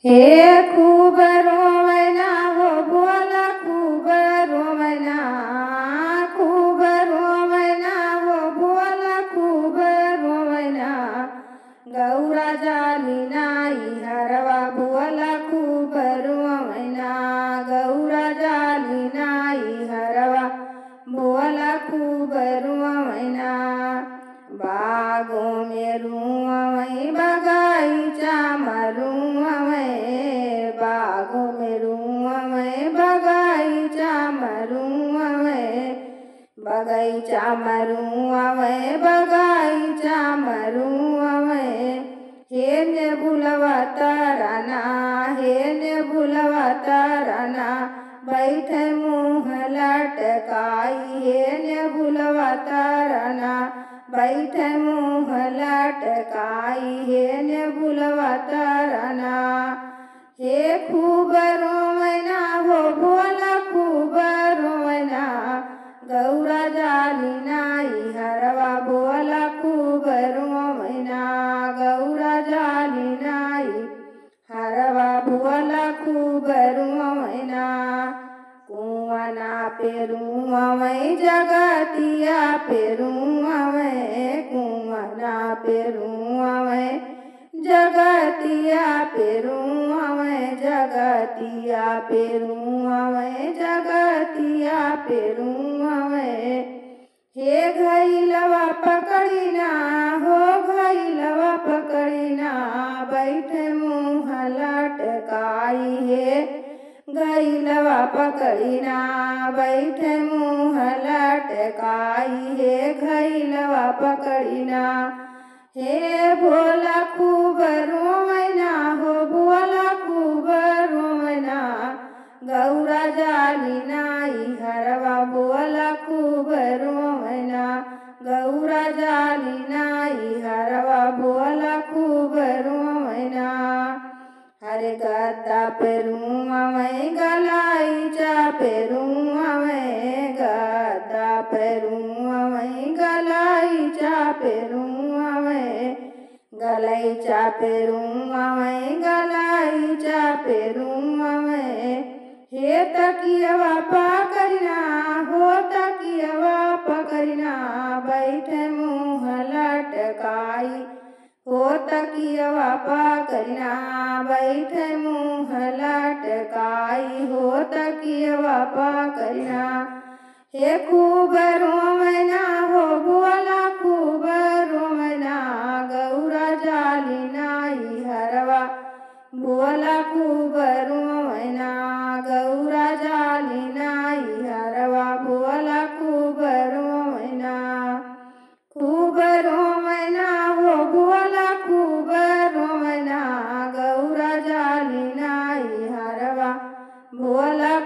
हे खूब रोवैना हो भोला खूब रोवैना, खूब रोवैना हो भोला खूब रोवैना। गौरा जाली नाही हरवा भोला खूब रोवैना, गौरा जाली नाही हरवा भोला खूब रोवैना। बागों में रुआवै बगाईचा मरुआवै, बागों में रुआवै बगाईचा मरुआवै, बगीचा मरुआवै बगाईचा मरुआवै। हे ने भुलवा ताराना, हे ने भुलवा ताराना, बैठे मुँह लटकाई। हे ने भुलवा ताराना, बैठे मुँह लटकाई। हे ने भुलवा ताराना। हे खूब रोवैना हो भोला खूब रोवैना, गौरा जाली नाही हरवा भोला खूब रोवैना, गौरा जाली नाही हरवा भोला खूब रोवैना। कुआना पे रुआवै जगतिया पे रुआवै, कुआना पे रुआवै जगतिया पे रुआवै, जगतिया पे रुआवै, जगतिया पे रुआवै। हे घइलवा पकड़िना हो घइलवा पकड़िना, बैठे मुँह लटकाई। हे घइलवा पकड़िना बैठे मुँह लटकाई। हे घइलवा पकड़िना। हे भोला खूब रोवैना हो भोला खूब रोवैना, गौरा जाली नाही हरवा भोला खूब रोवैना, गौरा जाली नाही हरवा भोला खूब रोवैना। हरे गद्दा पे रुआवै गलाईचा पे रुआवै, गद्दा पे रुआवै गलाईचा पे रुआवै, गलाईचा पे रुआवै गलाईचा पे रुआवै। हे तकियवा पकड़िना हो तकियवा पकड़िना, बैठे मुँह लटकाई। हो तकियवा पकड़िना बैठे मुँह लटकाई, हो तकियवा पकड़िना। हे खूब रोवैना हो भोला खूब रोवैना, गौरा जाली नाही हरवा भोला खूब रोवैना, गौरा जाली नाही हरवा भोला खूब रोवैना। खूब रोवैना हो भोला खूब रोवैना, गौरा जाली नाही हरवा भोला